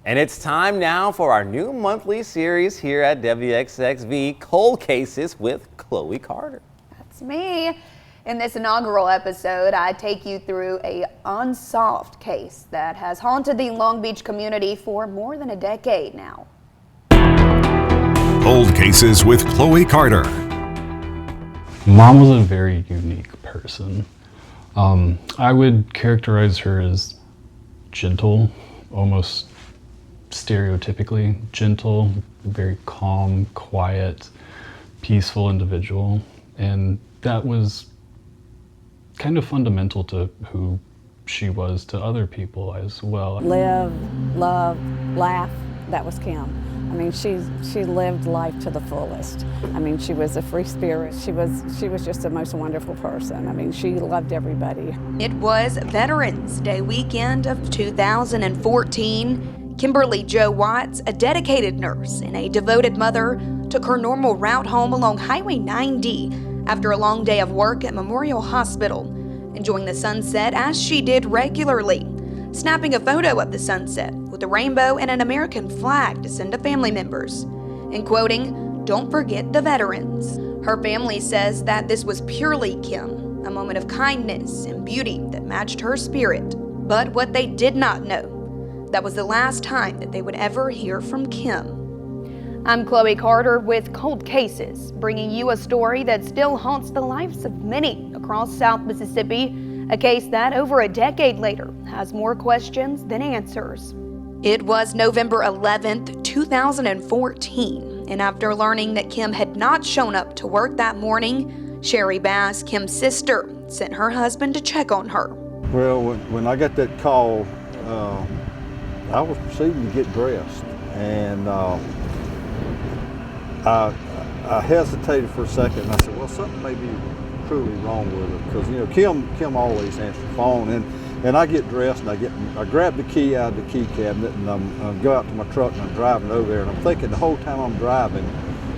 And it's time now for our new monthly series here at WXXV, Cold Cases with Chloe Carter. That's me. In this inaugural episode, I take you through a unsolved case that has haunted the Long Beach community for more than a decade now. Cold Cases with Chloe Carter. Mom was a very unique person. I would characterize her as gentle, almost stereotypically gentle, very calm, quiet, peaceful individual. And that was kind of fundamental to who she was to other people as well. Live, love, laugh, that was Kim. I mean, she lived life to the fullest. I mean, she was a free spirit. She was just the most wonderful person. I mean, she loved everybody. It was Veterans Day weekend of 2014. Kimberly-Jo-Watts, a dedicated nurse and a devoted mother, took her normal route home along Highway 90 after a long day of work at Memorial Hospital, enjoying the sunset as she did regularly, snapping a photo of the sunset with a rainbow and an American flag to send to family members, and quoting, "Don't forget the veterans." Her family says that this was purely Kim, a moment of kindness and beauty that matched her spirit. But what they did not know, that was the last time that they would ever hear from Kim. I'm Chloe Carter with Cold Cases, bringing you a story that still haunts the lives of many across South Mississippi, a case that over a decade later has more questions than answers. It was November 11th, 2014, and after learning that Kim had not shown up to work that morning, Sherry Bass, Kim's sister, sent her husband to check on her. Well, when I got that call, I was proceeding to get dressed, and I hesitated for a second, and I said, well, something may be truly wrong with her, because, you know, Kim always answers the phone, and I get dressed, and I grab the key out of the key cabinet, and I go out to my truck, and I'm driving over there, and I'm thinking the whole time I'm driving,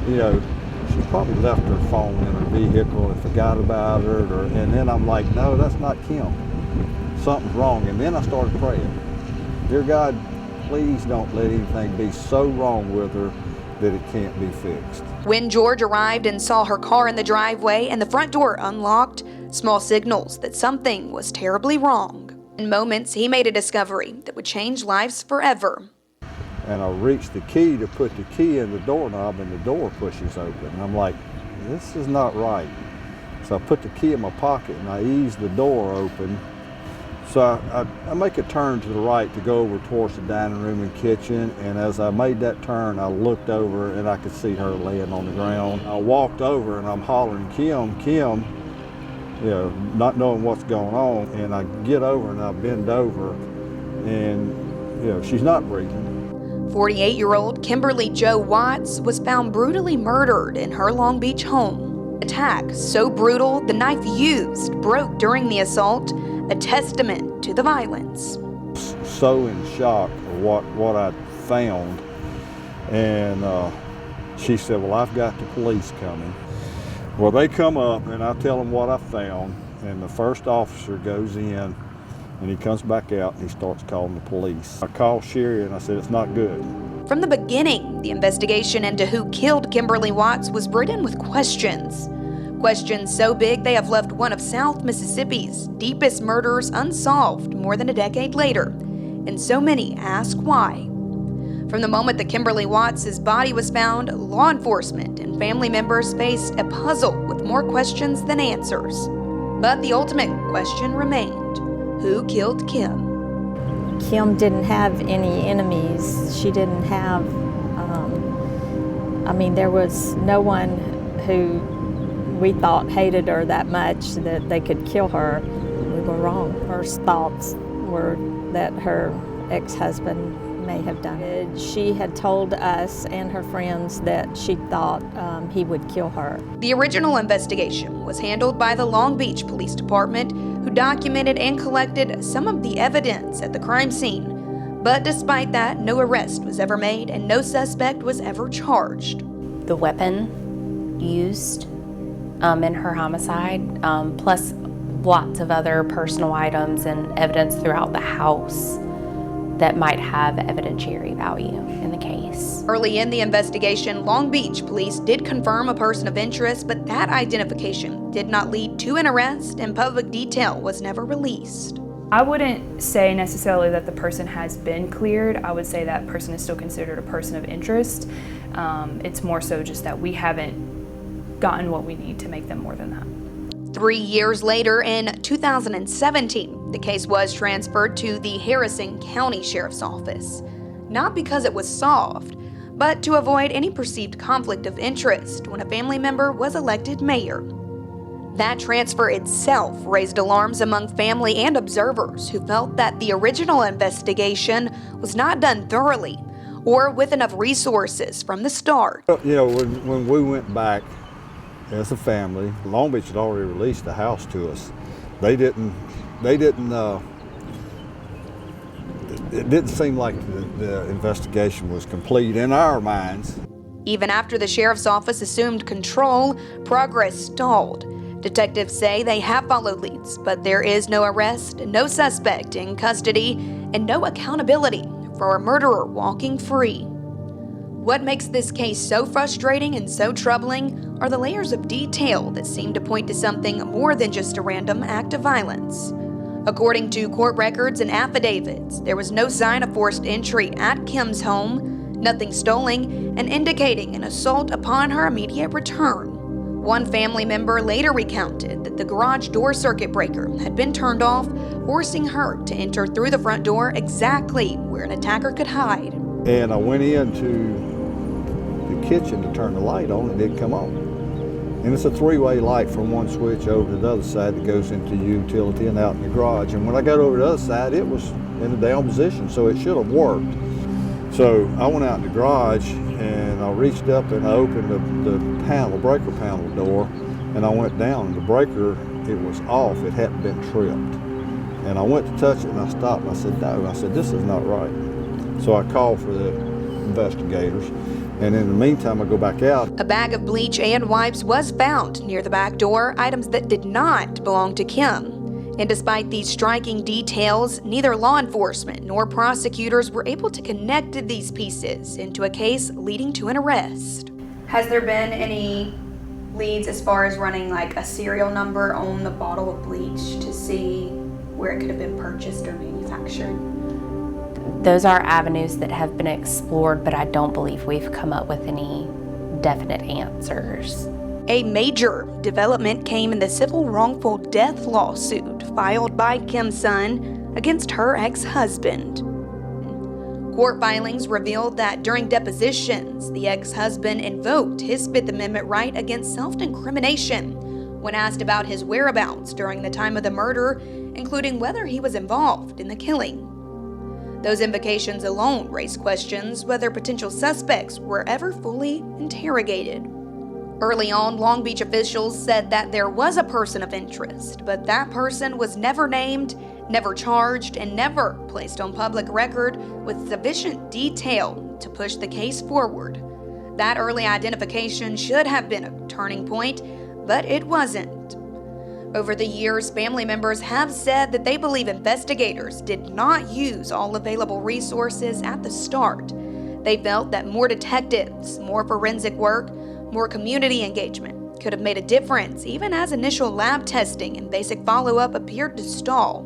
you know, she probably left her phone in her vehicle and forgot about her, and then I'm like, no, that's not Kim. Something's wrong, and then I started praying. Dear God, please don't let anything be so wrong with her that it can't be fixed. When George arrived and saw her car in the driveway and the front door unlocked, small signals that something was terribly wrong. In moments, he made a discovery that would change lives forever. And I reached the key to put the key in the doorknob, and the door pushes open. And I'm like, this is not right. So I put the key in my pocket, and I ease the door open. So I make a turn to the right to go over towards the dining room and kitchen, and as I made that turn, I looked over and I could see her laying on the ground. I walked over and I'm hollering, Kim, Kim, you know, not knowing what's going on, and I get over and I bend over, and you know, she's not breathing. 48-year-old Kimberly-Jo-Watts was found brutally murdered in her Long Beach home. Attack so brutal, the knife used broke during the assault, a testament to the violence. So in shock of what I found, and she said, well, I've got the police coming. Well, they come up, and I tell them what I found, and the first officer goes in, and he comes back out, and he starts calling the police. I called Sherry, and I said, it's not good. From the beginning, the investigation into who killed Kimberly-Watts was ridden with questions. Questions so big they have left one of South Mississippi's deepest murders unsolved more than a decade later, and so many ask why. From the moment that Kimberly-Watts' body was found, law enforcement and family members faced a puzzle with more questions than answers. But the ultimate question remained, who killed Kim? Kim didn't have any enemies. She didn't have, I mean, there was no one who we thought hated her that much that they could kill her. We were wrong. First thoughts were that her ex-husband may have done it. She had told us and her friends that she thought he would kill her. The original investigation was handled by the Long Beach Police Department, who documented and collected some of the evidence at the crime scene. But despite that, no arrest was ever made and no suspect was ever charged. The weapon used in her homicide, plus lots of other personal items and evidence throughout the house that might have evidentiary value in the case. Early in the investigation, Long Beach police did confirm a person of interest, but that identification did not lead to an arrest and public detail was never released. I wouldn't say necessarily that the person has been cleared. I would say that person is still considered a person of interest. It's more so just that we haven't gotten what we need to make them more than that. 3 years later, in 2017, the case was transferred to the Harrison County Sheriff's Office. Not because it was solved, but to avoid any perceived conflict of interest when a family member was elected mayor. That transfer itself raised alarms among family and observers who felt that the original investigation was not done thoroughly or with enough resources from the start. You know, when we went back as a family, Long Beach had already released the house to us. It didn't seem like the investigation was complete in our minds. Even after the sheriff's office assumed control, progress stalled. Detectives say they have followed leads, but there is no arrest, no suspect in custody, and no accountability for a murderer walking free. What makes this case so frustrating and so troubling are the layers of detail that seem to point to something more than just a random act of violence. According to court records and affidavits, there was no sign of forced entry at Kim's home, nothing stolen, and indicating an assault upon her immediate return. One family member later recounted that the garage door circuit breaker had been turned off, forcing her to enter through the front door exactly where an attacker could hide. And I went into the kitchen to turn the light on, and it didn't come on. And it's a three-way light from one switch over to the other side that goes into the utility and out in the garage. And when I got over to the other side, it was in a down position, so it should have worked. So I went out in the garage and I reached up and I opened the breaker panel door, and I went down. The breaker, it was off, it hadn't been tripped. And I went to touch it and I stopped and I said, no, I said, this is not right. So I called for the investigators, and in the meantime I go back out. A bag of bleach and wipes was found near the back door, items that did not belong to Kim. And despite these striking details, neither law enforcement nor prosecutors were able to connect these pieces into a case leading to an arrest. Has there been any leads as far as running like a serial number on the bottle of bleach to see where it could have been purchased or manufactured? Those are avenues that have been explored, but I don't believe we've come up with any definite answers. A major development came in the civil wrongful death lawsuit filed by Kim's son against her ex-husband. Court filings revealed that during depositions, the ex-husband invoked his Fifth Amendment right against self-incrimination when asked about his whereabouts during the time of the murder, including whether he was involved in the killing. Those invocations alone raised questions whether potential suspects were ever fully interrogated. Early on, Long Beach officials said that there was a person of interest, but that person was never named, never charged, and never placed on public record with sufficient detail to push the case forward. That early identification should have been a turning point, but it wasn't. Over the years, family members have said that they believe investigators did not use all available resources at the start. They felt that more detectives, more forensic work, more community engagement could have made a difference, even as initial lab testing and basic follow-up appeared to stall.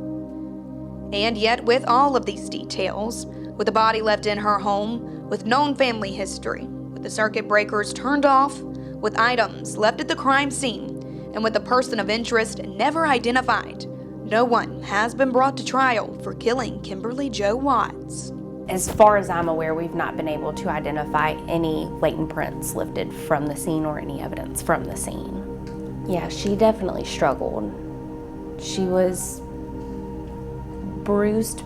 And yet, with all of these details, with the body left in her home, with known family history, with the circuit breakers turned off, with items left at the crime scene, and with a person of interest never identified, no one has been brought to trial for killing Kimberly-Jo-Watts. As far as I'm aware, we've not been able to identify any latent prints lifted from the scene or any evidence from the scene. Yeah, she definitely struggled. She was bruised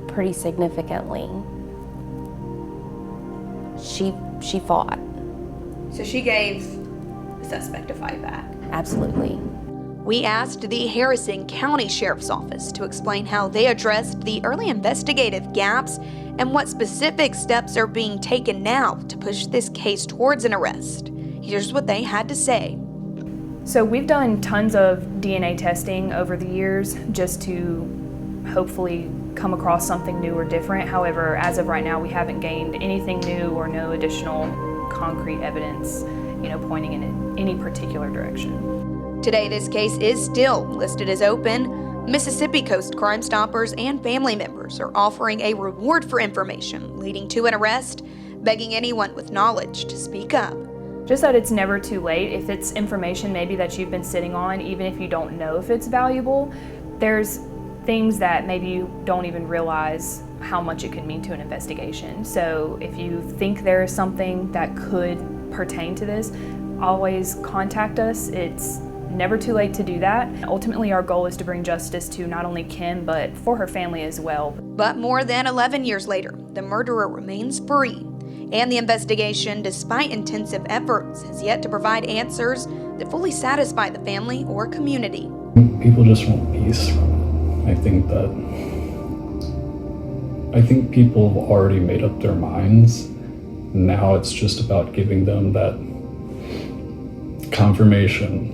pretty significantly. She fought. So she gave the suspect a fight back. Absolutely. We asked the Harrison County Sheriff's Office to explain how they addressed the early investigative gaps and what specific steps are being taken now to push this case towards an arrest. Here's what they had to say. So we've done tons of DNA testing over the years just to hopefully come across something new or different. However, as of right now, we haven't gained anything new or no additional concrete evidence, pointing in any particular direction. Today, this case is still listed as open. Mississippi Coast Crime Stoppers and family members are offering a reward for information leading to an arrest, begging anyone with knowledge to speak up. Just that it's never too late. If it's information maybe that you've been sitting on, even if you don't know if it's valuable, there's things that maybe you don't even realize how much it could mean to an investigation. So if you think there is something that could pertain to this, always contact us. It's never too late to do that. Ultimately, our goal is to bring justice to not only Kim, but for her family as well. But more than 11 years later, the murderer remains free. And the investigation, despite intensive efforts, has yet to provide answers that fully satisfy the family or community. People just want peace from it. I think people have already made up their minds. Now it's just about giving them that confirmation.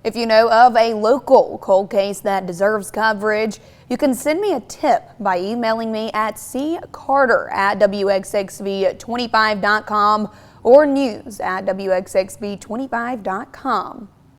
If you know of a local cold case that deserves coverage, you can send me a tip by emailing me at ccarter@wxxv25.com or news@wxxv25.com.